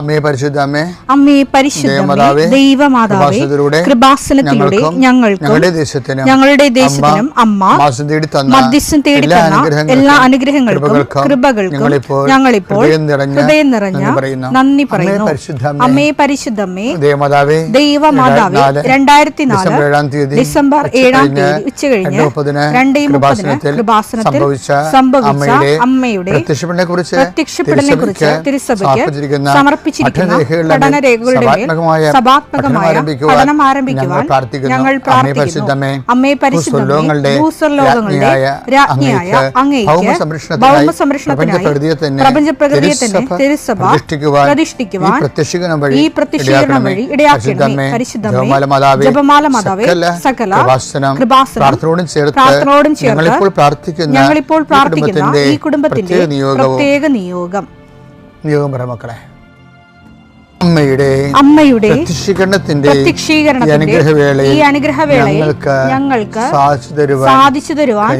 അമ്മേ പരിശുദ്ധ അമ്മേ, അമ്മേ പരിശുദ്ധമേ, ദൈവമാതാവേ, കൃപാസനത്തിലൂടെ ഞങ്ങൾക്കും ഞങ്ങളുടെ ദേശത്തിനും അമ്മ മധ്യസ്ഥം തേടി തന്ന എല്ലാ അനുഗ്രഹങ്ങൾക്കും കൃപകൾക്കും ഞങ്ങളിപ്പോൾ ഹൃദയം നിറഞ്ഞ നന്ദി പറയുന്നു. അമ്മേ പരിശുദ്ധമേ, ദൈവമാതാവേ, 2004 ഡിസംബർ 7 ഉച്ചകഴിഞ്ഞ് 2:30 കൃപാസനത്തിൽ സംഭവിച്ച അമ്മയുടെ പ്രത്യക്ഷപ്പെടലിനെ കുറിച്ച് തിരുസഭയ്ക്ക് സമർപ്പിച്ചിരിക്കുന്ന പഠനരേഖകളുടെ മേൽ സഭാത്മകമായ പഠനം ആരംഭിക്കുവാൻ ഞങ്ങൾ പ്രാർത്ഥിക്കുന്നു. അമ്മേ പരിശുദ്ധമേ, ഭൂസ്വർലോകങ്ങളുടെ രാജ്ഞിയായ അങ്ങേയ്ക്ക് ഭൗമസംരക്ഷണത്തിനായി പ്രപഞ്ചപ്രകൃതിയെ തിരുസഭ പ്രതിഷ്ഠിക്കുവാൻ ഈ പ്രത്യക്ഷീകരണം വഴി ഇടയാക്കണമേ. പരിശുദ്ധമേ, ജപമാല മാതാവേ, സകല കൃപാസനം പ്രാർത്ഥനയോടും ചേർത്ത് ഞങ്ങളിപ്പോൾ പ്രാർത്ഥിക്കുന്ന ഈ കുടുംബത്തിന്റെ പ്രത്യേക നിയോഗം മക്കളെ, അമ്മയുടെ പ്രത്യക്ഷീകരണത്തിന്റെ ഈ അനുഗ്രഹവേളയിൽ ഞങ്ങൾക്ക് സാധിച്ചു തരുവാൻ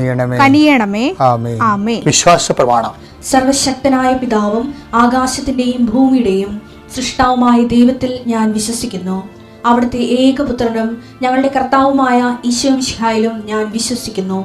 കനിയണമേ. ആമേൻ. വിശ്വാസ പ്രമാണം. സർവശക്തനായ പിതാവും ആകാശത്തിന്റെയും ഭൂമിയുടെയും സൃഷ്ടാവുമായ ദൈവത്തിൽ ഞാൻ വിശ്വസിക്കുന്നു. അവിടുത്തെ ഏകപുത്രനും ഞങ്ങളുടെ കർത്താവുമായ ഈശോ മിശിഹായിലും ഞാൻ വിശ്വസിക്കുന്നു.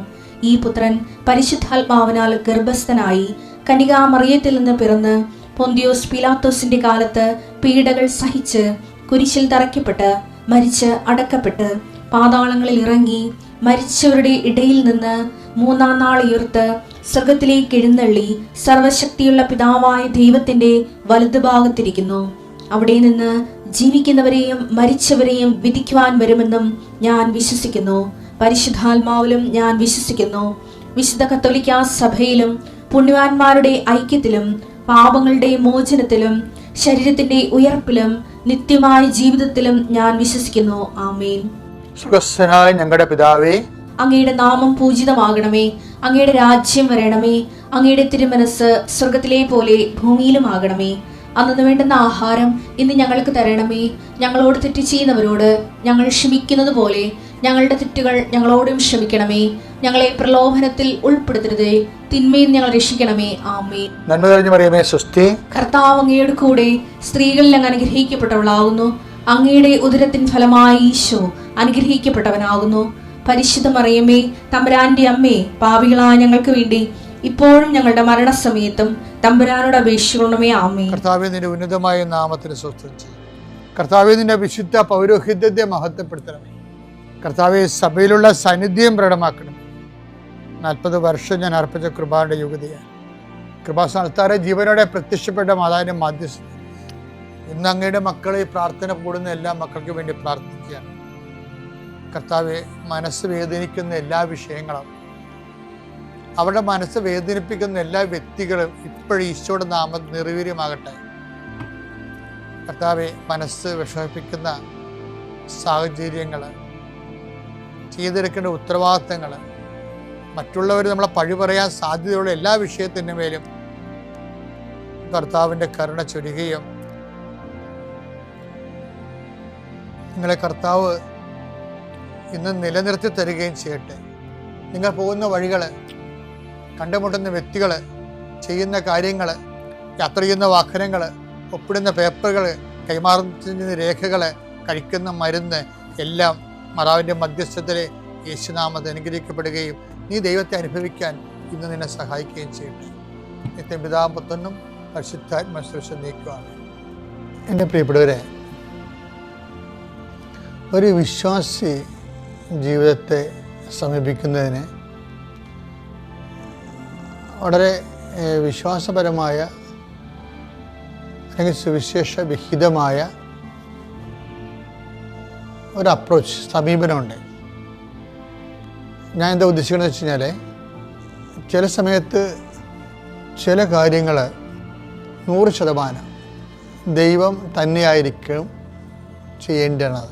ഈ പുത്രൻ പരിശുദ്ധാത്മാവിനാൽ ഗർഭസ്ഥനായി കന്യകാമറിയത്തിൽ നിന്ന് പിറന്ന് പൊന്തിയോസ് പീലാത്തോസിന്റെ കാലത്ത് പീഡകൾ സഹിച്ച് കുരിശിൽ തറയ്ക്കപ്പെട്ട് മരിച്ച് അടക്കപ്പെട്ട് പാതാളങ്ങളിൽ ഇറങ്ങി മരിച്ചവരുടെ ഇടയിൽ നിന്ന് 3-ാം നാൾ ഉയർത്ത് സ്വർഗത്തിലേക്ക് എഴുന്നള്ളി സർവശക്തിയുള്ള പിതാവായ ദൈവത്തിന്റെ വലതുഭാഗത്തിരിക്കുന്നു. അവിടെ നിന്ന് ജീവിക്കുന്നവരെയും മരിച്ചവരെയും വിധിക്കുവാൻ വരുമെന്നും ഞാൻ വിശ്വസിക്കുന്നു. പരിശുദ്ധാത്മാവിലും ഞാൻ വിശ്വസിക്കുന്നു. വിശുദ്ധ കത്തോലിക്കാ സഭയിലും പുണ്യവാന്മാരുടെ ഐക്യത്തിലും പാപങ്ങളുടെ മോചനത്തിലും ശരീരത്തിന്റെ ഉയർപ്പിലും നിത്യമായ ജീവിതത്തിലും ഞാൻ വിശ്വസിക്കുന്നു. ആമേൻ. സുഖസ്ഥനായ ഞങ്ങളുടെ പിതാവേ, അങ്ങയുടെ നാമം പൂജിതമാകണമേ. അങ്ങയുടെ രാജ്യം വരണമേ. അങ്ങയുടെ തിരുമനസ് സ്വർഗത്തിലെ പോലെ ഭൂമിയിലുമാകണമേ. അന്നു വേണ്ടുന്ന ആഹാരം ഇന്ന് ഞങ്ങൾക്ക് തരണമേ. ഞങ്ങളോട് തെറ്റ് ചെയ്യുന്നവരോട് ഞങ്ങൾ ക്ഷമിക്കുന്നത് പോലെ ഞങ്ങളുടെ തെറ്റുകൾ ഞങ്ങളോടും ക്ഷമിക്കണമേ. ഞങ്ങളെ പ്രലോഭനത്തിൽ ഉൾപ്പെടുത്തരുതേ, തിന്മയിൽ ഞങ്ങൾ രക്ഷിക്കണമേ. ആമേൻ. നന്മ നിറഞ്ഞ മറിയമേ, സ്വസ്തി. കർത്താവ് അങ്ങയുടെ കൂടെ സ്ത്രീകളിൽ അങ്ങ് അനുഗ്രഹിക്കപ്പെട്ടവളാകുന്നു. അങ്ങയുടെ ഉദരത്തിൻ ഫലമായി ഈശോ അനുഗ്രഹിക്കപ്പെട്ടവനാകുന്നു. പരിശുദ്ധ മറിയമേ, തമ്പുരാന്റെ അമ്മേ, പാപികളായ ഞങ്ങൾക്ക് വേണ്ടി ഇപ്പോഴും ഞങ്ങളുടെ മരണസമയത്തും തമ്പുരാനോട് അപേക്ഷിക്കണമേ. ആമേൻ. കർത്താവേ, നിന്റെ ഉന്നതമായ നാമത്തിന് സ്വസ്ത്രം ചെയ്യും. കർത്താവേ, നിന്റെ വിശുദ്ധ പൗരോഹിത്യത്തെ മഹത്വപ്പെടുത്തണമേ. കർത്താവെ, സഭയിലുള്ള സാന്നിധ്യം പ്രകടമാക്കണം. 40 വർഷം ഞാൻ അർപ്പിച്ച കൃപാന്റെ യുഗതിയാണ്. കൃപാസ്ഥാനത്താറെ ജീവനോടെ പ്രത്യക്ഷപ്പെട്ട മാതാവിന്റെ മാധ്യസ്ഥം ഇന്ന് അങ്ങയുടെ മക്കളെ പ്രാർത്ഥന കൂടുന്ന എല്ലാ മക്കൾക്ക് വേണ്ടി പ്രാർത്ഥിക്കുകയാണ്. കർത്താവെ, മനസ്സ് വേദനിക്കുന്ന എല്ലാ വിഷയങ്ങളും, അവരുടെ മനസ്സ് വേദനിപ്പിക്കുന്ന എല്ലാ വ്യക്തികളും ഇപ്പോഴും ഈശോയുടെ നാമം നിർവീര്യമാകട്ടെ. കർത്താവെ, മനസ്സ് വിഷമിപ്പിക്കുന്ന സാഹചര്യങ്ങൾ, ചെയ്തെടുക്കേണ്ട ഉത്തരവാദിത്തങ്ങൾ, മറ്റുള്ളവർ നമ്മളെ പഴി പറയാൻ സാധ്യതയുള്ള എല്ലാ വിഷയത്തിൻ്റെ മേലും കർത്താവിൻ്റെ കരുണ ചൊരിയുകയും നിങ്ങളെ കർത്താവ് ഇന്ന് നിലനിർത്തി തരികയും ചെയ്യട്ടെ. നിങ്ങൾ പോകുന്ന വഴികൾ, കണ്ടുമുട്ടുന്ന വ്യക്തികൾ, ചെയ്യുന്ന കാര്യങ്ങൾ, യാത്ര ചെയ്യുന്ന വാഹനങ്ങൾ, ഒപ്പിടുന്ന പേപ്പറുകൾ, കൈമാറുന്ന രേഖകൾ, കഴിക്കുന്ന മരുന്ന് എല്ലാം മാതാവിൻ്റെ മധ്യസ്ഥത്തിലെ യേശുനാമത്തിൽ അനുഗ്രഹിക്കപ്പെടുകയും നീ ദൈവത്തെ അനുഭവിക്കാൻ ഇന്ന് നിന്നെ സഹായിക്കുകയും ചെയ്യട്ടെ. നിത്യം പിതാവും പുത്രനും പരിശുദ്ധാത്മാവിനെ നീക്കുവാണ്. എൻ്റെ പ്രിയപ്പെട്ടവരെ, ഒരു വിശ്വാസി ജീവിതത്തെ സമീപിക്കുന്നതിന് വളരെ വിശ്വാസപരമായ അല്ലെങ്കിൽ സുവിശേഷ വിഹിതമായ ഒരു അപ്രോച്ച്, സമീപനമുണ്ട്. ഞാൻ എന്താ ഉദ്ദേശിക്കുന്നത് വെച്ച് കഴിഞ്ഞാൽ, ചില സമയത്ത് ചില കാര്യങ്ങൾ 100% ദൈവം തന്നെയായിരിക്കും ചെയ്യണത്.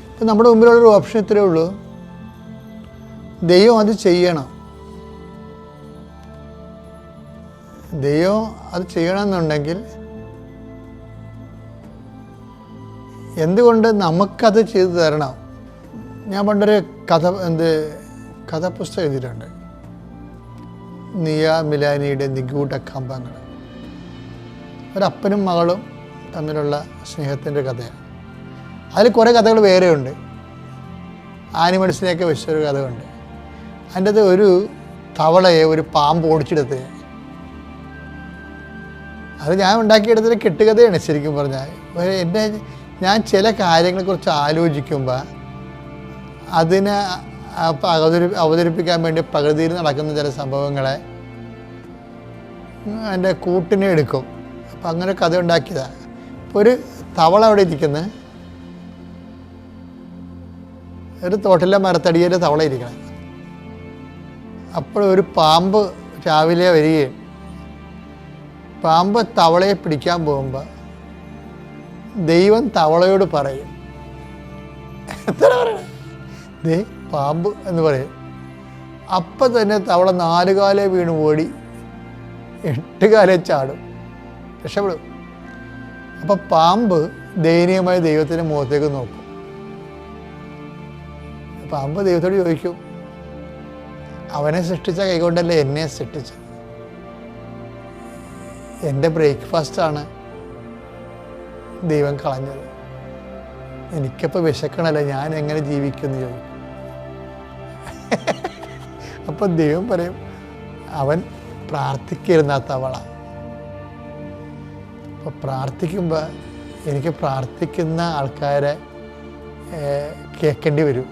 ഇപ്പം നമ്മുടെ മുമ്പിലുള്ളൊരു ഓപ്ഷൻ ഇത്രയേ ഉള്ളൂ, ദൈവം അത് ചെയ്യണം. ദൈവം അത് ചെയ്യണമെന്നുണ്ടെങ്കിൽ എന്തുകൊണ്ട് നമുക്കത് ചെയ്തു തരണം? ഞാൻ പണ്ടൊരു കഥാപുസ്തകം എഴുതിയിട്ടുണ്ട്. നിയ മിലാനിയുടെ നിഗൂഢ കമ്പങ്ങൾ. ഒരപ്പനും മകളും തമ്മിലുള്ള സ്നേഹത്തിൻ്റെ കഥയാണ്. അതിൽ കുറേ കഥകൾ വേറെയുണ്ട്. ആനിമൽസിനെയൊക്കെ വെച്ചൊരു കഥയുണ്ട്. അതിൻ്റെ അത് ഒരു തവളയെ ഒരു പാമ്പ് ഓടിച്ചെടുത്ത്, അത് ഞാൻ ഉണ്ടാക്കിയെടുത്തൊരു കെട്ടുകഥയാണ് ശരിക്കും പറഞ്ഞാൽ. ഞാൻ ചില കാര്യങ്ങളെക്കുറിച്ച് ആലോചിക്കുമ്പോൾ അതിനെ അവതരിപ്പിക്കാൻ വേണ്ടി പ്രകൃതിയിൽ നടക്കുന്ന ചില സംഭവങ്ങളെ എൻ്റെ കൂട്ടിനെ എടുക്കും. അപ്പം അങ്ങനെ കഥ ഉണ്ടാക്കിയതാണ്. ഇപ്പോൾ ഒരു തവള അവിടെ ഇരിക്കുന്നത്, ഒരു തോട്ടിലെ മരത്തടിയിൽ തവള ഇരിക്കണം. അപ്പോൾ ഒരു പാമ്പ് രാവിലെ വരികയും പാമ്പ് തവളയെ പിടിക്കാൻ പോകുമ്പോൾ ദൈവം തവളയോട് പറയും, എത്ര പറയണം, ദേ പാമ്പ് എന്ന് പറയും. അപ്പം തന്നെ തവള 4 കാലേ വീണ് ഓടി 8 കാലേ ചാടും, രക്ഷപ്പെടും. അപ്പം പാമ്പ് ദയനീയമായി ദൈവത്തിൻ്റെ മുഖത്തേക്ക് നോക്കും. പാമ്പ് ദൈവത്തോട് ചോദിക്കും, അവനെ സൃഷ്ടിച്ച കൈകൊണ്ടല്ലേ എന്നെ സൃഷ്ടിച്ചത്? എൻ്റെ ബ്രേക്ക്ഫാസ്റ്റാണ് ദൈവം കളഞ്ഞത്. എനിക്കപ്പോൾ വിശക്കണല്ലോ, ഞാൻ എങ്ങനെ ജീവിക്കുമെന്ന് ചോദിക്കും. അപ്പം ദൈവം പറയും, അവൻ പ്രാർത്ഥിക്കരുന്ന തവള. അപ്പോൾ പ്രാർത്ഥിക്കുമ്പോൾ എനിക്ക് പ്രാർത്ഥിക്കുന്ന ആൾക്കാരെ കേൾക്കേണ്ടി വരും.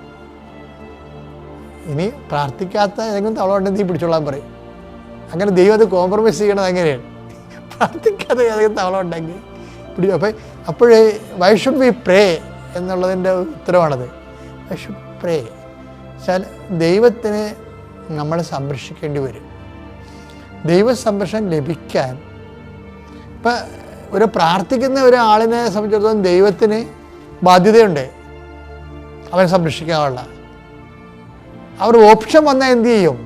ഇനി പ്രാർത്ഥിക്കാത്ത ഏതെങ്കിലും തവള ഉണ്ടെങ്കിൽ നീ പിടിച്ചോളാൻ പറയും. അങ്ങനെ ദൈവം അത് കോംപ്രമൈസ് ചെയ്യണത് അങ്ങനെയാണ്. പ്രാർത്ഥിക്കാതെ ഏതെങ്കിലും തവള ഉണ്ടെങ്കിൽ പിടിച്ചു. അപ്പോഴേ വൈ ഷുഡ് ബി പ്രേ എന്നുള്ളതിൻ്റെ ഉത്തരവാണത്. വൈ ഷുഡ് പ്രേ വെച്ചാൽ ദൈവത്തിന് നമ്മളെ സംരക്ഷിക്കേണ്ടി വരും. ദൈവ സംരക്ഷണം ലഭിക്കാൻ ഇപ്പം ഒരു പ്രാർത്ഥിക്കുന്ന ഒരാളിനെ സംബന്ധിച്ചിടത്തോളം ദൈവത്തിന് ബാധ്യതയുണ്ട് അവനെ സംരക്ഷിക്കാനുള്ള. അവർ ഓപ്ഷൻ വന്നാൽ എന്തു ചെയ്യും?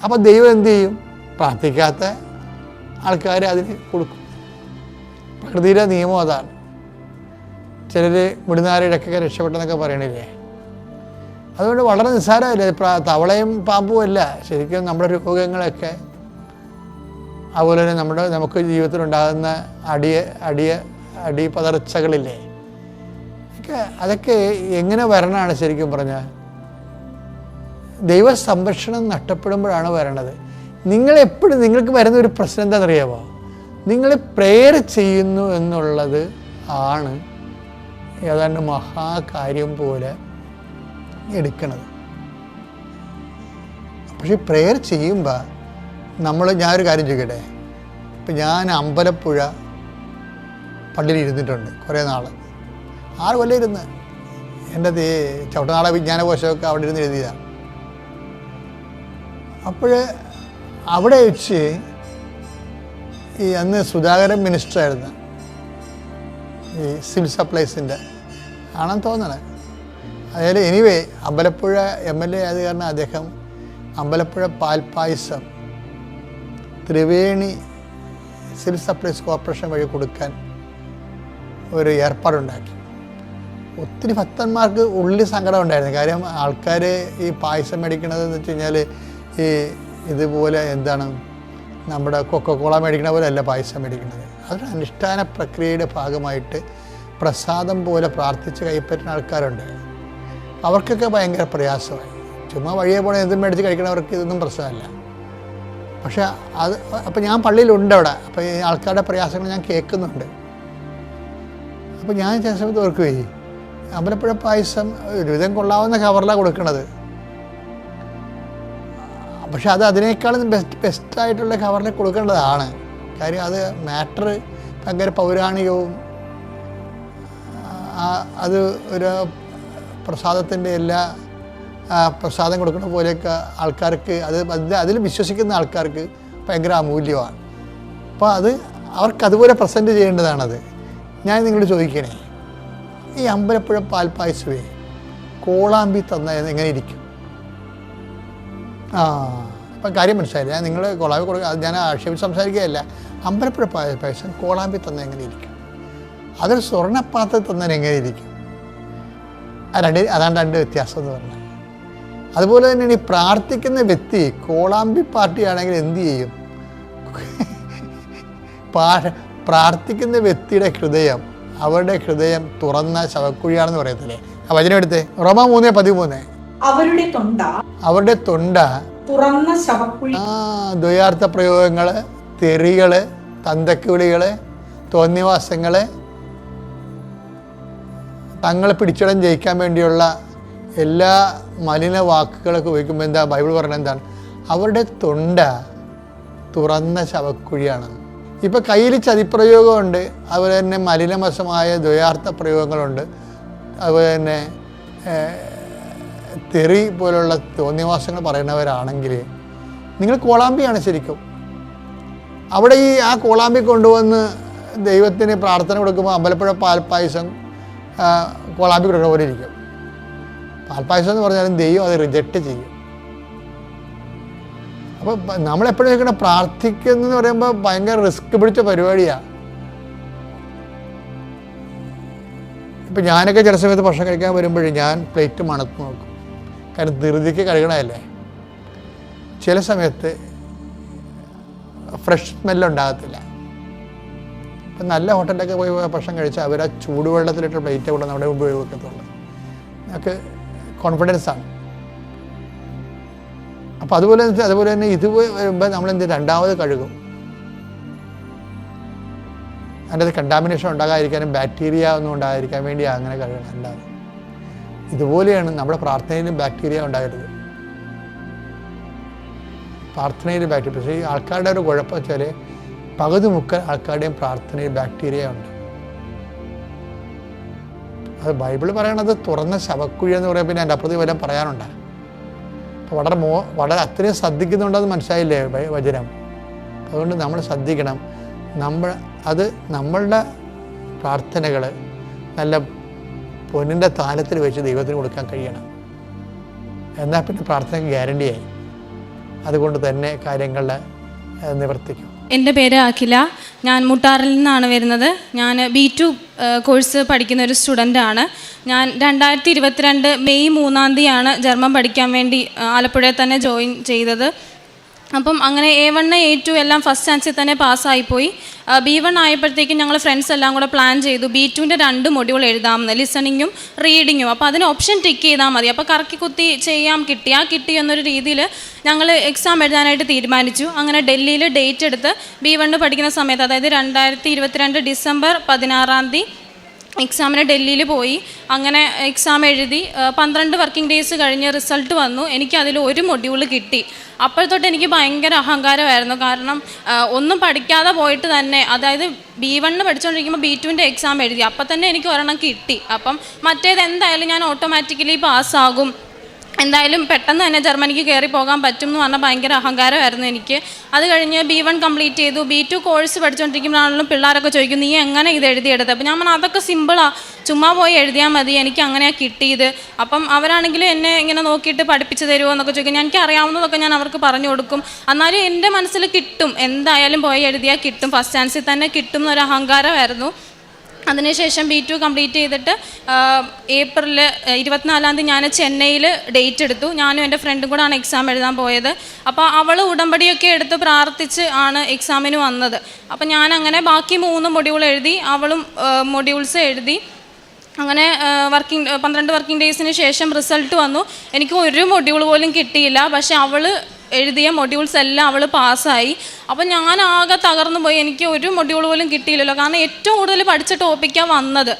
അപ്പം ദൈവം എന്തു ചെയ്യും? പ്രാർത്ഥിക്കാത്ത ആൾക്കാർ അതിന് കൊടുക്കും. പ്രകൃതിയുടെ നിയമം അതാണ്. ചിലർ മുടിനാരിടക്കൊക്കെ രക്ഷപ്പെട്ടെന്നൊക്കെ പറയണില്ലേ? അതുകൊണ്ട് വളരെ നിസ്സാരമല്ലേ. തവളയും പാമ്പും അല്ല, ശരിക്കും നമ്മുടെ രോഗങ്ങളൊക്കെ അതുപോലെ തന്നെ നമുക്ക് ജീവിതത്തിലുണ്ടാകുന്ന അടിപതർച്ചകളില്ലേ, അതൊക്കെ എങ്ങനെ വരണമാണ് ശരിക്കും പറഞ്ഞാൽ? ദൈവ സംരക്ഷണം നഷ്ടപ്പെടുമ്പോഴാണ് വരണത്. നിങ്ങൾക്ക് വരുന്ന ഒരു പ്രശ്നം എന്താണെന്നറിയാമോ? നിങ്ങൾ പ്രെയർ ചെയ്യുന്നു എന്നുള്ളത് ആണ് ഏതാണ്ട് മഹാകാര്യം പോലെ എടുക്കണത്. പക്ഷെ പ്രെയർ ചെയ്യുമ്പോൾ ഞാനൊരു കാര്യം ചോദിക്കട്ടെ. ഇപ്പം ഞാൻ അമ്പലപ്പുഴ പള്ളിയിൽ ഇരുന്നിട്ടുണ്ട് കുറേ നാൾ, 6 കൊല്ലം ഇരുന്ന്. എൻ്റെ ചവിട്ടനാട വിജ്ഞാനകോശമൊക്കെ അവിടെ ഇരുന്ന് എഴുതിയതാണ്. അപ്പോൾ അവിടെ വെച്ച് അന്ന് സുധാകരൻ മിനിസ്റ്ററായിരുന്നു, ഈ സിവിൽ സപ്ലൈസിൻ്റെ ആണെന്ന് തോന്നണേ. അതായത് എനിവേ അമ്പലപ്പുഴ MLA ആയത് കാരണം അദ്ദേഹം അമ്പലപ്പുഴ പാൽപ്പായസം ത്രിവേണി സിവിൽ സപ്ലൈസ് കോർപ്പറേഷൻ വഴി കൊടുക്കാൻ ഒരു ഏർപ്പാടുണ്ടാക്കി. ഒത്തിരി ഭക്തന്മാർക്ക് ഉള്ളിൽ സങ്കടം ഉണ്ടായിരുന്നു. കാര്യം ആൾക്കാർ ഈ പായസം മേടിക്കണതെന്ന് വെച്ച് കഴിഞ്ഞാൽ ഈ ഇതുപോലെ നമ്മുടെ കൊക്കക്കോള മേടിക്കണ പോലെ അല്ല പായസം മേടിക്കുന്നത്. അതൊരു അനുഷ്ഠാന പ്രക്രിയയുടെ ഭാഗമായിട്ട് പ്രസാദം പോലെ പ്രാർത്ഥിച്ച് കൈപ്പറ്റുന്ന ആൾക്കാരുണ്ട്. അവർക്കൊക്കെ ഭയങ്കര പ്രയാസമായി. ചുമ്മാ വഴിയെ പോണ എന്തും മേടിച്ച് കഴിക്കണവർക്ക് ഇതൊന്നും പ്രശ്നമല്ല. പക്ഷെ അപ്പം ഞാൻ പള്ളിയിലുണ്ട് അവിടെ. അപ്പോൾ ഈ ആൾക്കാരുടെ പ്രയാസങ്ങൾ ഞാൻ കേൾക്കുന്നുണ്ട്. അപ്പോൾ ഞാൻ ചില സമയത്ത് ഓർക്കുകയെ, അമ്പലപ്പുഴ പായസം ഒരുവിധം കൊള്ളാവുന്ന കവറിലാണ് കൊടുക്കണത്. പക്ഷെ അതിനേക്കാളും ബെസ്റ്റായിട്ടുള്ള കവറിൽ കൊടുക്കേണ്ടതാണ്. കാര്യം അത് മാറ്റർ ഭയങ്കര പൗരാണികവും അത് ഒരു പ്രസാദത്തിൻ്റെ എല്ലാ പ്രസാദം കൊടുക്കുന്ന പോലെയൊക്കെ ആൾക്കാർക്ക് അതിൽ വിശ്വസിക്കുന്ന ആൾക്കാർക്ക് ഭയങ്കര അമൂല്യമാണ്. അപ്പോൾ അവർക്കതുപോലെ പ്രസൻറ്റ് ചെയ്യേണ്ടതാണത്. ഞാൻ നിങ്ങളോട് ചോദിക്കണേ, ഈ അമ്പലപ്പുഴ പാൽപ്പായസമേ കോളാമ്പി തന്നാൽ എങ്ങനെ ഇരിക്കും? ഇപ്പം കാര്യം മനസ്സിലായില്ല. ഞാൻ നിങ്ങൾ കോളാമ്പി കൊടുക്കുക, അത് ഞാൻ ആക്ഷേപിച്ച് സംസാരിക്കുകയല്ല. അമ്പലപ്പുഴ പായസം കോളാമ്പി തന്നാൽ എങ്ങനെ ഇരിക്കും? അതൊരു സ്വർണ്ണപ്പാത്രത്തിൽ തന്നാൽ എങ്ങനെ ഇരിക്കും? അതാണ് 2 വ്യത്യാസം എന്ന് പറഞ്ഞാൽ. അതുപോലെ തന്നെയാണ് ഈ പ്രാർത്ഥിക്കുന്ന വ്യക്തി കോളാമ്പി പാർട്ടിയാണെങ്കിൽ എന്തു ചെയ്യും? പ്രാർത്ഥിക്കുന്ന വ്യക്തിയുടെ ഹൃദയം, അവരുടെ ഹൃദയം തുറന്ന ശവക്കുഴിയാണെന്ന് പറയത്തില്ലേ? ആ വചനം എടുത്തേ, റോമ 3:13. അവരുടെ തൊണ്ട തുറന്ന ശവക്കുഴി. ദ്വയാർത്ഥ പ്രയോഗങ്ങള്, തെറികള്, തന്തക്കുവിളികള്, തോന്നിവാസങ്ങള്, തങ്ങളെ പിടിച്ചിടം ജയിക്കാൻ വേണ്ടിയുള്ള എല്ലാ മലിന വാക്കുകളൊക്കെ ഉപയോഗിക്കുമ്പോൾ എന്താ ബൈബിൾ പറയുന്നത്? എന്താണ്? അവരുടെ തൊണ്ട തുറന്ന ശവക്കുഴിയാണ്. ഇപ്പം കയ്യിൽ ചതിപ്രയോഗമുണ്ട്, അതുപോലെ തന്നെ മലിനമസമായ ദ്വയാർത്ഥ പ്രയോഗങ്ങളുണ്ട്, അതുപോലെ തന്നെ തെറി പോലുള്ള തോന്നിവാസങ്ങൾ പറയുന്നവരാണെങ്കിൽ നിങ്ങൾ കോളാമ്പിയാണ് ശരിക്കും. അവിടെ ആ കോളാമ്പി കൊണ്ടുവന്ന് ദൈവത്തിന് പ്രാർത്ഥന കൊടുക്കുമ്പോൾ അമ്പലപ്പുഴ പാൽപ്പായസം കോളാമ്പി കൊടുക്കുന്ന പോലെ ഇരിക്കും. പാൽപ്പായസം എന്ന് പറഞ്ഞാലും ദൈവം അത് റിജക്റ്റ് ചെയ്യും. അപ്പോൾ നമ്മളെപ്പോഴും ചോദിക്കണം, പ്രാർത്ഥിക്കുന്നതെന്ന് പറയുമ്പോൾ ഭയങ്കര റിസ്ക് പിടിച്ച പരിപാടിയാണ്. ഇപ്പം ഞാനൊക്കെ ചില സമയത്ത് ഭക്ഷണം കഴിക്കാൻ വരുമ്പോഴേ ഞാൻ പ്ലേറ്റ് മണത്ത് നോക്കും. കാരണം ധൃതിക്ക് കഴുകണമല്ലേ. ചില സമയത്ത് ഫ്രഷ് സ്മെല്ലുണ്ടാകത്തില്ല. ഇപ്പം നല്ല ഹോട്ടലിലൊക്കെ പോയി ഭക്ഷണം കഴിച്ചാൽ അവർ ആ ചൂടുവെള്ളത്തിലിട്ട് പ്ലേറ്റ് കൂടെ നമ്മുടെ മുമ്പ് വെക്കത്തുള്ളൂ. ഞങ്ങൾക്ക് കോൺഫിഡൻസാണ്. അപ്പോൾ അതുപോലെ തന്നെ ഇത് വരുമ്പോൾ നമ്മളെന്ത് രണ്ടാമത് കഴുകും. അതിൻ്റെ അത് കണ്ടാമിനേഷൻ ഉണ്ടാകാതിരിക്കാനും ബാക്ടീരിയ ഒന്നും ഉണ്ടാകാതിരിക്കാൻ വേണ്ടി അങ്ങനെ കഴുകണം. അല്ലാതെ ഇതുപോലെയാണ് നമ്മുടെ പ്രാർത്ഥനയിലും ബാക്ടീരിയ ഉണ്ടാകരുത്. പ്രാർത്ഥനയിൽ ബാക്ടീരിയ, പക്ഷേ ഈ ആൾക്കാരുടെ ഒരു കുഴപ്പം വെച്ചാൽ പകുതി മുക്കാൽ ആൾക്കാരുടെയും പ്രാർത്ഥനയിൽ ബാക്ടീരിയ ഉണ്ട്. അത് ബൈബിൾ പറയണത് തുറന്ന ശവക്കുഴി എന്ന് പറയുമ്പോൾ പിന്നെ എൻ്റെ അപ്പുറത്ത് വല്ലതും പറയാനുണ്ട്. അപ്പോൾ വളരെ അത്രയും ശ്രദ്ധിക്കുന്നുണ്ടെന്ന് മനസ്സിലായില്ലേ വചനം? അതുകൊണ്ട് നമ്മൾ ശ്രദ്ധിക്കണം. നമ്മളുടെ പ്രാർത്ഥനകൾ നല്ല പൊന്നിൻ്റെ താലത്തിൽ വെച്ച് ദൈവത്തിന് കൊടുക്കാൻ കഴിയണം. എന്നാൽ പിന്നെ പ്രാർത്ഥനയ്ക്ക് ഗ്യാരണ്ടിയായി. അതുകൊണ്ട് തന്നെ കാര്യങ്ങൾ നിവർത്തിക്കും. എൻ്റെ പേര് അഖില. ഞാൻ മുട്ടാറിൽ നിന്നാണ് വരുന്നത്. ഞാൻ B2 കോഴ്സ് പഠിക്കുന്ന ഒരു സ്റ്റുഡൻ്റാണ്. ഞാൻ 2022 മെയ് 3 ജർമ്മൻ പഠിക്കാൻ വേണ്ടി ആലപ്പുഴയിൽ തന്നെ ജോയിൻ ചെയ്തത്. അപ്പം അങ്ങനെ A1 A2 എല്ലാം ഫസ്റ്റ് ചാൻസിൽ തന്നെ പാസ്സായിപ്പോയി. B1 ആയപ്പോഴത്തേക്കും ഞങ്ങൾ ഫ്രണ്ട്സ് എല്ലാം കൂടെ പ്ലാൻ ചെയ്തു B2ൻ്റെ 2 മൊഡ്യൂൾ എഴുതാമെന്ന്, ലിസണിങ്ങും റീഡിങ്ങും. അപ്പോൾ അതിന് ഓപ്ഷൻ ടിക്ക് ചെയ്താൽ മതി. അപ്പോൾ കറക്കി കുത്തി ചെയ്യാം, കിട്ടി എന്നൊരു രീതിയിൽ ഞങ്ങൾ എക്സാം എഴുതാനായിട്ട് തീരുമാനിച്ചു. അങ്ങനെ ഡൽഹിയിൽ ഡേറ്റ് എടുത്ത് B1 പഠിക്കുന്ന സമയത്ത്, അതായത് 2022 ഡിസംബർ 16 എക്സാമിന് ഡൽഹിയിൽ പോയി. അങ്ങനെ എക്സാം എഴുതി 12 വർക്കിംഗ് ഡേയ്സ് കഴിഞ്ഞ് റിസൾട്ട് വന്നു. എനിക്ക് അതിൽ ഒരു മൊഡ്യൂൾ കിട്ടി. അപ്പോഴത്തൊട്ട് എനിക്ക് ഭയങ്കര അഹങ്കാരമായിരുന്നു. കാരണം ഒന്നും പഠിക്കാതെ പോയിട്ട് തന്നെ, അതായത് B1 പഠിച്ചുകൊണ്ടിരിക്കുമ്പോൾ B2ൻ്റെ എക്സാം എഴുതി, അപ്പം തന്നെ എനിക്ക് ഒരെണ്ണം കിട്ടി. അപ്പം മറ്റേത് എന്തായാലും ഞാൻ ഓട്ടോമാറ്റിക്കലി പാസ്സാകും, എന്തായാലും പെട്ടെന്ന് തന്നെ ജർമ്മനിക്ക് കയറി പോകാൻ പറ്റും എന്ന് പറഞ്ഞാൽ ഭയങ്കര അഹങ്കാരമായിരുന്നു എനിക്ക്. അത് കഴിഞ്ഞ് B1 കംപ്ലീറ്റ് ചെയ്തു. B2 കോഴ്സ് പഠിച്ചുകൊണ്ടിരിക്കുമ്പോഴാണെങ്കിലും പിള്ളേരൊക്കെ ചോദിക്കും, നീ എങ്ങനെ ഇത് എഴുതിയെടുത്തത്? അപ്പോൾ ഞാൻ പറഞ്ഞാൽ അതൊക്കെ സിമ്പിളാണ്, ചുമ്മാ പോയി എഴുതിയാൽ മതി, എനിക്ക് അങ്ങനെയാണ് കിട്ടിയത്. അപ്പം അവരാണെങ്കിലും എന്നെ ഇങ്ങനെ നോക്കിയിട്ട് പഠിപ്പിച്ച് തരുമോ എന്നൊക്കെ ചോദിക്കും. എനിക്ക് അറിയാവുന്നതൊക്കെ ഞാൻ അവർക്ക് പറഞ്ഞു കൊടുക്കും. എന്നാലും എൻ്റെ മനസ്സിൽ കിട്ടും, എന്തായാലും പോയി എഴുതിയാൽ കിട്ടും, ഫസ്റ്റ് ചാൻസിൽ തന്നെ കിട്ടും എന്നൊരു അഹങ്കാരമായിരുന്നു. അതിനുശേഷം B2 കംപ്ലീറ്റ് ചെയ്തിട്ട് ഏപ്രിൽ 24 ഞാൻ ചെന്നൈയിൽ ഡേറ്റ് എടുത്തു. ഞാനും എൻ്റെ ഫ്രണ്ടും കൂടാണ് എക്സാം എഴുതാൻ പോയത്. അപ്പോൾ അവൾ ഉടമ്പടിയൊക്കെ എടുത്ത് പ്രാർത്ഥിച്ച് ആണ് എക്സാമിന് വന്നത്. അപ്പോൾ ഞാൻ അങ്ങനെ ബാക്കി 3 മൊഡ്യൂൾ എഴുതി, അവളും മൊഡ്യൂൾസ് എഴുതി. അങ്ങനെ 12 വർക്കിംഗ് ഡേയ്സിന് ശേഷം റിസൾട്ട് വന്നു. എനിക്ക് ഒരു മൊഡ്യൂൾ പോലും കിട്ടിയില്ല. പക്ഷെ അവൾ എഴുതിയ മൊഡ്യൂൾസ് എല്ലാം അവൾ പാസ്സായി. അപ്പം ഞാൻ ആകെ തകർന്നു പോയി. എനിക്ക് ഒരു മൊഡ്യൂൾ പോലും കിട്ടിയില്ലല്ലോ. കാരണം ഏറ്റവും കൂടുതൽ പഠിച്ച ടോപ്പിക്കാണ് വന്നത്.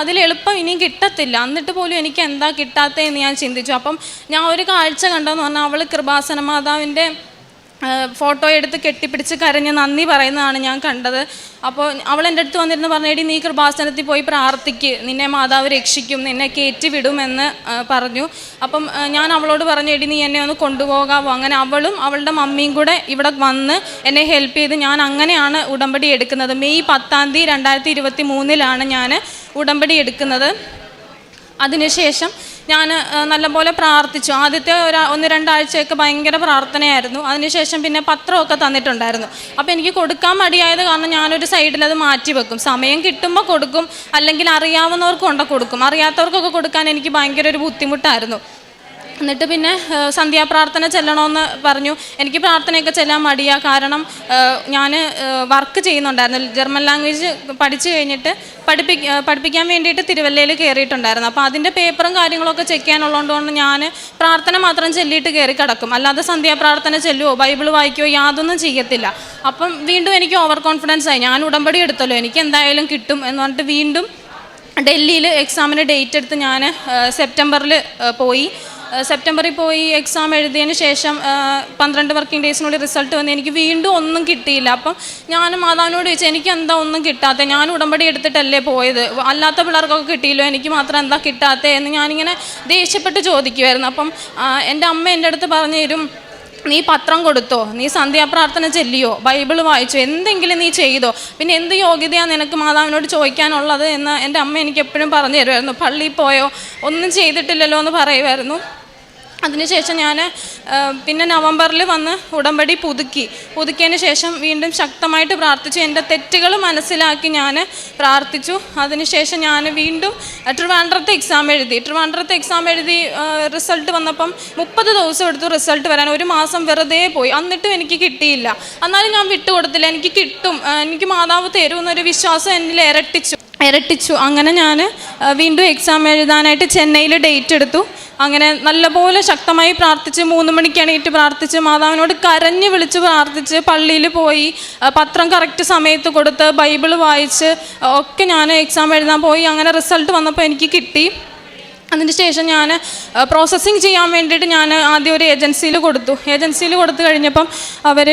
അതിലെളുപ്പം ഇനിയും കിട്ടത്തില്ല. എന്നിട്ട് പോലും എനിക്ക് എന്താ കിട്ടാത്തതെന്ന് ഞാൻ ചിന്തിച്ചു. അപ്പം ഞാൻ ഒരു കാഴ്ച കണ്ടെന്ന് പറഞ്ഞാൽ, അവൾ കൃപാസന മാതാവിൻ്റെ ഫോട്ടോ എടുത്ത് കെട്ടിപ്പിടിച്ച് കരഞ്ഞ് നന്ദി പറയുന്നതാണ് ഞാൻ കണ്ടത്. അപ്പോൾ അവൾ എൻ്റെ അടുത്ത് വന്നിരുന്ന് പറഞ്ഞു, എടി നീ കൃപാസനത്തിൽ പോയി പ്രാർത്ഥിക്ക്, നിന്നെ മാതാവ് രക്ഷിക്കും, നിന്നെ കയറ്റി വിടുമെന്ന് പറഞ്ഞു. അപ്പം ഞാൻ അവളോട് പറഞ്ഞു, എടി നീ എന്നെ ഒന്ന് കൊണ്ടുപോകാമോ? അങ്ങനെ അവളും അവളുടെ മമ്മിയും കൂടെ ഇവിടെ വന്ന് എന്നെ ഹെൽപ്പ് ചെയ്ത് ഞാൻ അങ്ങനെയാണ് ഉടമ്പടി എടുക്കുന്നത്. മെയ് 10 2023 ഞാൻ ഉടമ്പടി എടുക്കുന്നത്. അതിനുശേഷം ഞാൻ നല്ലപോലെ പ്രാർത്ഥിച്ചു. ആദ്യത്തെ 1-2 ആഴ്ചയൊക്കെ ഭയങ്കര പ്രാർത്ഥനയായിരുന്നു. അതിനുശേഷം പിന്നെ പത്രമൊക്കെ തന്നിട്ടുണ്ടായിരുന്നു. അപ്പോൾ എനിക്ക് കൊടുക്കാൻ മടിയായത് കാരണം ഞാനൊരു സൈഡിൽ അത് മാറ്റി വെക്കും. സമയം കിട്ടുമ്പോൾ കൊടുക്കും, അല്ലെങ്കിൽ അറിയാവുന്നവർക്ക് കൊടുക്കും. അറിയാത്തവർക്കൊക്കെ കൊടുക്കാൻ എനിക്ക് ഭയങ്കര ഒരു ബുദ്ധിമുട്ടായിരുന്നു. എന്നിട്ട് പിന്നെ സന്ധ്യാപ്രാർത്ഥന ചെല്ലണമെന്ന് പറഞ്ഞു. എനിക്ക് പ്രാർത്ഥനയൊക്കെ ചെല്ലാൻ മടിയാണ്. കാരണം ഞാൻ വർക്ക് ചെയ്യുന്നുണ്ടായിരുന്നു. ജർമ്മൻ ലാംഗ്വേജ് പഠിച്ചു കഴിഞ്ഞിട്ട് പഠിപ്പിക്കാൻ വേണ്ടിയിട്ട് തിരുവല്ലയിൽ കയറിയിട്ടുണ്ടായിരുന്നു. അപ്പോൾ അതിൻ്റെ പേപ്പറും കാര്യങ്ങളൊക്കെ ചെക്ക് ചെയ്യാനുള്ളതുകൊണ്ട് ഞാൻ പ്രാർത്ഥന മാത്രം ചെല്ലിയിട്ട് കയറി കിടക്കും. അല്ലാതെ സന്ധ്യാപ്രാർത്ഥന ചെല്ലുവോ ബൈബിൾ വായിക്കുകയോ യാതൊന്നും ചെയ്യത്തില്ല. അപ്പം വീണ്ടും എനിക്ക് ഓവർ കോൺഫിഡൻസ് ആയി. ഞാൻ ഉടമ്പടി എടുത്തല്ലോ, എനിക്ക് എന്തായാലും കിട്ടും എന്ന് പറഞ്ഞിട്ട് വീണ്ടും ഡൽഹിയിൽ എക്സാമിന് ഡേറ്റ് എടുത്ത് ഞാൻ സെപ്റ്റംബറിൽ പോയി എക്സാം എഴുതിയതിന് ശേഷം 12 വർക്കിംഗ് ഡേയ്സിനുള്ളിൽ റിസൾട്ട് വന്ന് എനിക്ക് വീണ്ടും ഒന്നും കിട്ടിയില്ല. അപ്പം ഞാൻ മാതാവിനോട് ചോദിച്ചു, എനിക്ക് എന്താ ഒന്നും കിട്ടാത്തത്? ഞാൻ ഉടമ്പടി എടുത്തിട്ടല്ലേ പോയത്, അല്ലാത്ത പിള്ളേർക്കൊക്കെ കിട്ടിയില്ലോ, എനിക്ക് മാത്രം എന്താ കിട്ടാത്തത് എന്ന് ഞാനിങ്ങനെ ദേഷ്യപ്പെട്ട് ചോദിക്കുമായിരുന്നു. അപ്പം എൻ്റെ അമ്മ എൻ്റെ അടുത്ത് പറഞ്ഞു തരും, നീ പത്രം കൊടുത്തോ, നീ സന്ധ്യാപ്രാർത്ഥന ചെല്ലിയോ, ബൈബിൾ വായിച്ചോ, എന്തെങ്കിലും നീ ചെയ്തോ, പിന്നെ എന്ത് യോഗ്യതയാണ് നിനക്ക് മാതാവിനോട് ചോദിക്കാനുള്ളത് എന്ന് എൻ്റെ അമ്മ എനിക്ക് എപ്പോഴും പറഞ്ഞു തരുമായിരുന്നു. പള്ളിയിൽ പോയോ, ഒന്നും ചെയ്തിട്ടില്ലല്ലോ എന്ന് പറയുമായിരുന്നു. അതിനുശേഷം ഞാൻ പിന്നെ നവംബറിൽ വന്ന് ഉടമ്പടി പുതുക്കിയതിന് ശേഷം വീണ്ടും ശക്തമായിട്ട് പ്രാർത്ഥിച്ചു. എൻ്റെ തെറ്റുകൾ മനസ്സിലാക്കി ഞാൻ പ്രാർത്ഥിച്ചു. അതിനുശേഷം ഞാൻ വീണ്ടും ട്രിവാൻഡ്രത്തെ എക്സാം എഴുതി റിസൾട്ട് വന്നപ്പം 30 ദിവസം എടുത്തു റിസൾട്ട് വരാൻ. 1 മാസം വെറുതെ പോയി. എന്നിട്ടും എനിക്ക് കിട്ടിയില്ല. എന്നാലും ഞാൻ വിട്ടുകൊടുത്തില്ല, എനിക്ക് കിട്ടും, എനിക്ക് മാതാവ് തരുമെന്നൊരു വിശ്വാസം എന്നിൽ ഇരട്ടിച്ചു. അങ്ങനെ ഞാൻ വീണ്ടും എക്സാം എഴുതാനായിട്ട് ചെന്നൈയിൽ ഡേറ്റ് എടുത്തു. അങ്ങനെ നല്ലപോലെ ശക്തമായി പ്രാർത്ഥിച്ച് 3 മണിക്ക് എണീറ്റ് പ്രാർത്ഥിച്ച് മാതാവിനോട് കരഞ്ഞ് വിളിച്ച് പ്രാർത്ഥിച്ച് പള്ളിയിൽ പോയി പത്രം കറക്റ്റ് സമയത്ത് കൊടുത്ത് ബൈബിൾ വായിച്ച് ഒക്കെ ഞാൻ എക്സാം എഴുതാൻ പോയി. അങ്ങനെ റിസൾട്ട് വന്നപ്പോൾ എനിക്ക് കിട്ടി. അതിന് ശേഷം ഞാൻ പ്രോസസ്സിങ് ചെയ്യാൻ വേണ്ടിയിട്ട് ഞാൻ ആദ്യം ഒരു ഏജൻസിയിൽ കൊടുത്തു കഴിഞ്ഞപ്പം അവർ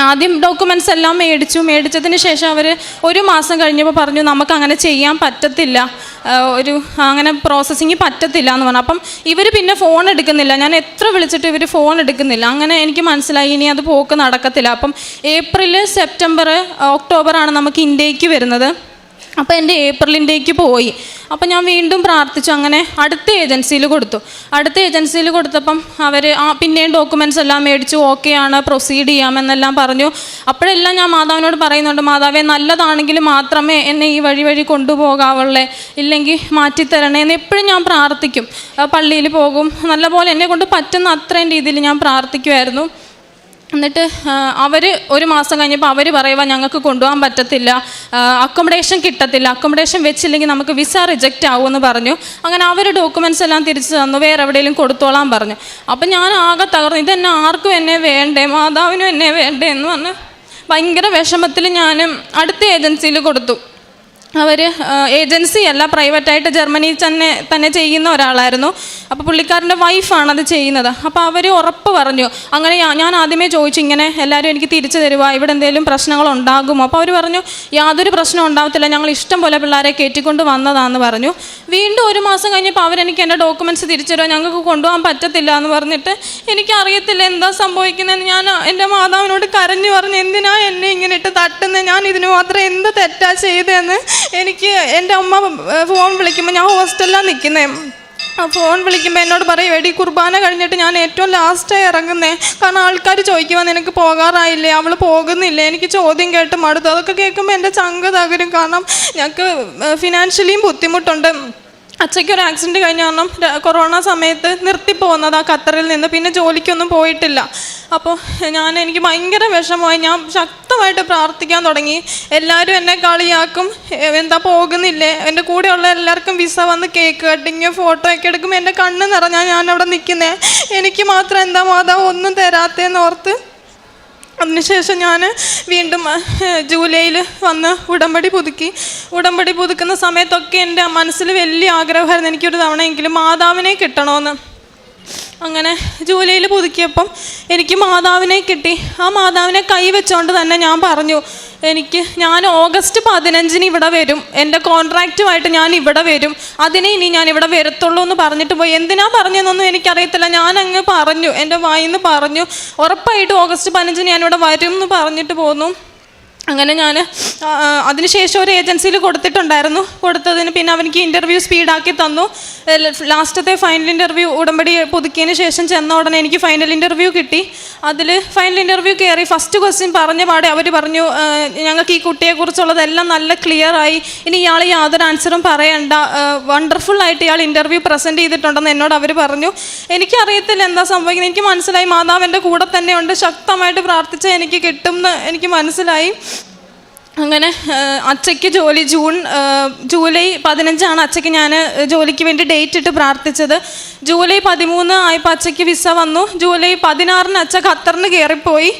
ആദ്യം ഡോക്യുമെൻറ്റ്സ് എല്ലാം മേടിച്ചതിന് ശേഷം അവർ 1 മാസം കഴിഞ്ഞപ്പോൾ പറഞ്ഞു, നമുക്കങ്ങനെ ചെയ്യാൻ പറ്റത്തില്ല, അങ്ങനെ പ്രോസസ്സിങ് പറ്റത്തില്ല എന്ന് പറഞ്ഞു. അപ്പം ഇവർ പിന്നെ ഫോൺ എടുക്കുന്നില്ല. ഞാൻ എത്ര വിളിച്ചിട്ട് ഇവർ ഫോൺ എടുക്കുന്നില്ല. അങ്ങനെ എനിക്ക് മനസ്സിലായി ഇനി അത് പോക്ക് നടക്കത്തില്ല. അപ്പം ഏപ്രിൽ, സെപ്റ്റംബർ, ഒക്ടോബറാണ് നമുക്ക് ഇന്ത്യക്ക് വരുന്നത്. അപ്പോൾ എൻ്റെ ഏപ്രിലിൻ്റേക്ക് പോയി. അപ്പം ഞാൻ വീണ്ടും പ്രാർത്ഥിച്ചു. അങ്ങനെ അടുത്ത ഏജൻസിയിൽ കൊടുത്തപ്പം അവർ പിന്നെയും ഡോക്യുമെൻറ്റ്സ് എല്ലാം മേടിച്ചു, ഓക്കെയാണ്, പ്രൊസീഡ് ചെയ്യാമെന്നെല്ലാം പറഞ്ഞു. അപ്പോഴെല്ലാം ഞാൻ മാതാവിനോട് പറയുന്നുണ്ട്, മാതാവേ നല്ലതാണെങ്കിൽ മാത്രമേ എന്നെ ഈ വഴി കൊണ്ടുപോകാവുള്ളേ, ഇല്ലെങ്കിൽ മാറ്റിത്തരണേ എന്ന് എപ്പോഴും ഞാൻ പ്രാർത്ഥിക്കും. പള്ളിയിൽ പോകും, നല്ലപോലെ എന്നെ കൊണ്ട് പറ്റുന്ന അത്രയും രീതിയിൽ ഞാൻ പ്രാർത്ഥിക്കുമായിരുന്നു. എന്നിട്ട് അവർ 1 മാസം കഴിഞ്ഞപ്പോൾ അവർ പറയുക, ഞങ്ങൾക്ക് കൊണ്ടുപോകാൻ പറ്റത്തില്ല, അക്കോമഡേഷൻ കിട്ടത്തില്ല, അക്കോമഡേഷൻ വെച്ചില്ലെങ്കിൽ നമുക്ക് വിസ റിജക്റ്റ് ആവുമെന്ന് പറഞ്ഞു. അങ്ങനെ അവർ ഡോക്യുമെൻറ്റ്സ് എല്ലാം തിരിച്ചു തന്നു, വേറെ എവിടെയെങ്കിലും കൊടുത്തോളാൻ പറഞ്ഞു. അപ്പം ഞാൻ ആകെ തകർന്നു. ഇതെന്നെ ആർക്കും എന്നെ വേണ്ടേ, മാതാവിനും എന്നെ വേണ്ടേ എന്ന് പറഞ്ഞ് ഭയങ്കര വിഷമത്തിൽ ഞാൻ അടുത്ത ഏജൻസിയിൽ കൊടുത്തു. അവർ ഏജൻസിയല്ല, പ്രൈവറ്റായിട്ട് ജർമ്മനിയിൽ തന്നെ ചെയ്യുന്ന ഒരാളായിരുന്നു. അപ്പോൾ പുള്ളിക്കാരൻ്റെ വൈഫാണ് അത് ചെയ്യുന്നത്. അപ്പോൾ അവർ ഉറപ്പ് പറഞ്ഞു. അങ്ങനെ ഞാൻ ആദ്യമേ ചോദിച്ചു, ഇങ്ങനെ എല്ലാവരും എനിക്ക് തിരിച്ചു തരുക, ഇവിടെ എന്തെങ്കിലും പ്രശ്നങ്ങളുണ്ടാകുമോ? അപ്പോൾ അവർ പറഞ്ഞു, യാതൊരു പ്രശ്നവും ഉണ്ടാകത്തില്ല, ഞങ്ങൾ ഇഷ്ടം പോലെ പിള്ളേരെ കയറ്റിക്കൊണ്ട് വന്നതാണെന്ന് പറഞ്ഞു. വീണ്ടും 1 മാസം കഴിഞ്ഞപ്പോൾ അവരെനിക്ക് എൻ്റെ ഡോക്യുമെൻറ്റ്സ് തിരിച്ചു തരുക, ഞങ്ങൾക്ക് കൊണ്ടുപോകാൻ പറ്റത്തില്ല എന്ന് പറഞ്ഞിട്ട് എനിക്കറിയത്തില്ല എന്താ സംഭവിക്കുന്നതെന്ന്. ഞാൻ എൻ്റെ മാതാവിനോട് കരഞ്ഞു പറഞ്ഞു, എന്തിനാ എന്നെ ഇങ്ങനെ ഇട്ട് തട്ടുന്നത്, ഞാൻ ഇതിന് മാത്രം എന്ത് തെറ്റാ ചെയ്തതെന്ന്. എനിക്ക് എൻ്റെ അമ്മ ഫോൺ വിളിക്കുമ്പോൾ, ഞാൻ ഹോസ്റ്റലിലാണ് നിൽക്കുന്നത്, ഫോൺ വിളിക്കുമ്പോൾ എന്നോട് പറയും, എടി കുർബാന കഴിഞ്ഞിട്ട് ഞാൻ ഏറ്റവും ലാസ്റ്റായി ഇറങ്ങുന്നേ, കാരണം ആൾക്കാർ ചോദിക്കുമ്പോൾ നിനക്ക് പോകാറായില്ലേ, അവൾ പോകുന്നില്ലേ, എനിക്ക് ചോദ്യം കേട്ട് മടുത്തു. അതൊക്കെ കേൾക്കുമ്പോൾ എൻ്റെ ചങ്ക് തകരും. കാരണം ഞങ്ങൾക്ക് ഫിനാൻഷ്യലിയും ബുദ്ധിമുട്ടുണ്ട്. അച്ഛയ്ക്കൊരു ആക്സിഡൻറ്റ് കഴിഞ്ഞ കാരണം കൊറോണ സമയത്ത് നിർത്തിപ്പോകുന്നതാണ് ഖത്തറിൽ നിന്ന്, പിന്നെ ജോലിക്കൊന്നും പോയിട്ടില്ല. അപ്പോൾ എനിക്ക് ഭയങ്കര വിഷമമായി. ഞാൻ ശക്തമായിട്ട് പ്രാർത്ഥിക്കാൻ തുടങ്ങി. എല്ലാവരും എന്നെ കളിയാക്കും, എന്താ പോകുന്നില്ലേ, എൻ്റെ കൂടെയുള്ള എല്ലാവർക്കും വിസ വന്ന് കേക്ക് കട്ടിങ് ഫോട്ടോ ഒക്കെ എടുക്കുമ്പോൾ എൻ്റെ കണ്ണ് നിറഞ്ഞാൽ ഞാനവിടെ നിൽക്കുന്നേ, എനിക്ക് മാത്രം എന്താ മാതാവ് ഒന്നും തരാത്തേന്ന് ഓർത്ത്. അതിനുശേഷം ഞാൻ വീണ്ടും ജൂലൈയിൽ വന്ന് ഉടമ്പടി പുതുക്കുന്ന സമയത്തൊക്കെ എൻ്റെ മനസ്സിൽ വലിയ ആഗ്രഹമായിരുന്നു, എനിക്കൊരു തവണയെങ്കിലും മാതാവിനെ കിട്ടണമെന്ന്. അങ്ങനെ ജൂലൈയിൽ പുതുക്കിയപ്പം എനിക്ക് മാതാവിനെ കിട്ടി. ആ മാതാവിനെ കൈവച്ചുകൊണ്ട് തന്നെ ഞാൻ പറഞ്ഞു, ഞാൻ ഓഗസ്റ്റ് 15 ഇവിടെ വരും, എൻ്റെ കോൺട്രാക്റ്റുമായിട്ട് ഞാൻ ഇവിടെ വരും, അതിനെ ഇനി ഞാൻ ഇവിടെ വരത്തുള്ളൂ എന്ന് പറഞ്ഞിട്ട് പോയി. എന്തിനാ പറഞ്ഞതെന്നൊന്നും എനിക്കറിയത്തില്ല, ഞാനങ്ങ് പറഞ്ഞു, എൻ്റെ വായിന്ന് പറഞ്ഞു, ഉറപ്പായിട്ട് ഓഗസ്റ്റ് 15 ഞാനിവിടെ വരും എന്ന് പറഞ്ഞിട്ട് പോന്നു. അങ്ങനെ ഞാൻ അതിനുശേഷം ഒരു ഏജൻസിയിൽ കൊടുത്തിട്ടുണ്ടായിരുന്നു. കൊടുത്തതിന് പിന്നെ അവർക്ക് ഇൻ്റർവ്യൂ സ്പീഡാക്കി തന്നു. ലാസ്റ്റത്തെ ഫൈനൽ ഇൻ്റർവ്യൂ ഉടമ്പടി പുതുക്കിയതിന് ശേഷം ചെന്ന ഉടനെ എനിക്ക് ഫൈനൽ ഇൻ്റർവ്യൂ കിട്ടി. അതിൽ ഫൈനൽ ഇൻ്റർവ്യൂ കയറി ഫസ്റ്റ് ക്വസ്റ്റ്യൻ പറഞ്ഞ പാടെ അവർ പറഞ്ഞു, ഞങ്ങൾക്ക് ഈ കുട്ടിയെക്കുറിച്ചുള്ളതെല്ലാം നല്ല ക്ലിയറായി, ഇനി ഇയാൾ യാതൊരു ആൻസറും പറയണ്ട, വണ്ടർഫുള്ളായിട്ട് ഇയാൾ ഇൻ്റർവ്യൂ പ്രസൻറ്റ് ചെയ്തിട്ടുണ്ടെന്ന് എന്നോട് അവർ പറഞ്ഞു. എനിക്കറിയത്തില്ല എന്താ സംഭവിക്കുന്നത്. എനിക്ക് മനസ്സിലായി മാതാവ് എൻ്റെ കൂടെ തന്നെയുണ്ട്, ശക്തമായിട്ട് പ്രാർത്ഥിച്ചാൽ എനിക്ക് കിട്ടുമെന്ന് എനിക്ക് മനസ്സിലായി. അങ്ങനെ അച്ഛയ്ക്ക് ജൂലൈ 15 അച്ഛയ്ക്ക് ഞാൻ ജോലിക്ക് വേണ്ടി ഡേറ്റ് ഇട്ട് പ്രാർത്ഥിച്ചത്. ജൂലൈ 13 ആയപ്പോൾ അച്ഛയ്ക്ക് വിസ വന്നു. ജൂലൈ 16 അച്ഛ ഖത്തറിന് കയറിപ്പോയി.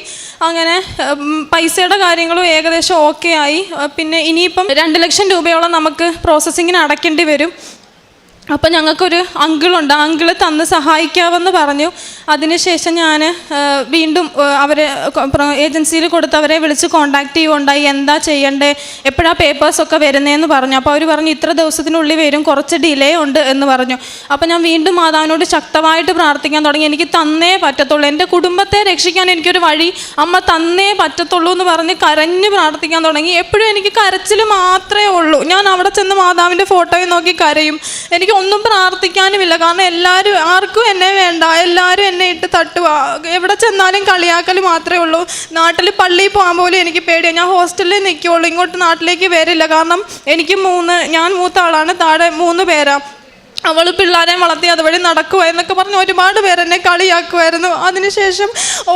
അങ്ങനെ പൈസയുടെ കാര്യങ്ങളും ഏകദേശം ഓക്കെ ആയി. പിന്നെ ഇനിയിപ്പം 2 ലക്ഷം രൂപയോളം നമുക്ക് പ്രോസസ്സിങ്ങിന് അടയ്ക്കേണ്ടി വരും. അപ്പം ഞങ്ങൾക്കൊരു അങ്കിളുണ്ട്, ആ അങ്കിള് തന്ന് സഹായിക്കാമെന്ന് പറഞ്ഞു. അതിനുശേഷം ഞാൻ വീണ്ടും അവരെ ഏജൻസിയിൽ കൊടുത്തവരെ വിളിച്ച് കോൺടാക്റ്റ് ചെയ്യുകയുണ്ടായി. എന്താ ചെയ്യണ്ടേ, എപ്പോഴാണ് പേപ്പേഴ്സൊക്കെ വരുന്നതെന്ന് പറഞ്ഞു. അപ്പോൾ അവർ പറഞ്ഞു ഇത്ര ദിവസത്തിനുള്ളിൽ വരും, കുറച്ച് ഡിലേ ഉണ്ട് എന്ന് പറഞ്ഞു. അപ്പോൾ ഞാൻ വീണ്ടും മാതാവിനോട് ശക്തമായിട്ട് പ്രാർത്ഥിക്കാൻ തുടങ്ങി. എനിക്ക് തന്നേ പറ്റത്തുള്ളൂ, എൻ്റെ കുടുംബത്തെ രക്ഷിക്കാൻ എനിക്കൊരു വഴി അമ്മ തന്നേ പറ്റത്തുള്ളൂ എന്ന് പറഞ്ഞ് കരഞ്ഞ് പ്രാർത്ഥിക്കാൻ തുടങ്ങി. എപ്പോഴും എനിക്ക് കരച്ചിൽ മാത്രമേ ഉള്ളൂ. ഞാൻ അവിടെ ചെന്ന് മാതാവിൻ്റെ ഫോട്ടോയിൽ നോക്കി കരയും. എനിക്ക് ഒന്നും പ്രാർത്ഥിക്കാനുമില്ല. കാരണം എല്ലാവരും, ആർക്കും എന്നെ വേണ്ട, എല്ലാവരും എന്നെ ഇട്ട് തട്ടുക, എവിടെ ചെന്നാലും കളിയാക്കൽ മാത്രമേ ഉള്ളൂ. നാട്ടിൽ പള്ളിയിൽ പോകാൻ പോലും എനിക്ക് പേടിയാണ്. ഞാൻ ഹോസ്റ്റലിൽ നിൽക്കുകയുള്ളൂ, ഇങ്ങോട്ട് നാട്ടിലേക്ക് വരില്ല. കാരണം എനിക്ക് ഞാൻ മൂത്ത ആളാണ്, താഴെ 3 പേരാണ്. അവൾ പിള്ളേരെ വളർത്തി അതുവഴി നടക്കുക എന്നൊക്കെ പറഞ്ഞ് ഒരുപാട് പേരെന്നെ കളിയാക്കുമായിരുന്നു. അതിനുശേഷം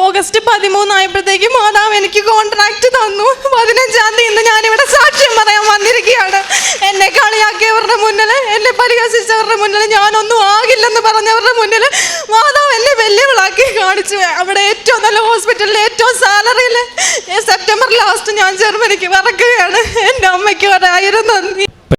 ഓഗസ്റ്റ് 13 ആയപ്പോഴത്തേക്കും മാതാവ് എനിക്ക് കോൺട്രാക്റ്റ് തന്നു. 15-ാം തീയതി ഇന്ന് ഞാനിവിടെ സാക്ഷ്യം പറയാൻ വന്നിരിക്കുകയാണ്. എന്നെ കളിയാക്കിയവരുടെ മുന്നിൽ, എന്നെ പരിഹസിച്ചവരുടെ മുന്നിൽ, ഞാനൊന്നും ആകില്ലെന്ന് പറഞ്ഞവരുടെ മുന്നിൽ മാതാവ് എന്നെ വെല്ലുവിളാക്കി കാണിച്ചു. അവിടെ ഏറ്റവും നല്ല ഹോസ്പിറ്റലിൽ ഏറ്റവും സാലറിയിൽ സെപ്റ്റംബർ ലാസ്റ്റ് ഞാൻ ജർമ്മനിക്ക് പറക്കുകയാണ്. എൻ്റെ അമ്മയ്ക്ക് 1000 നന്ദി.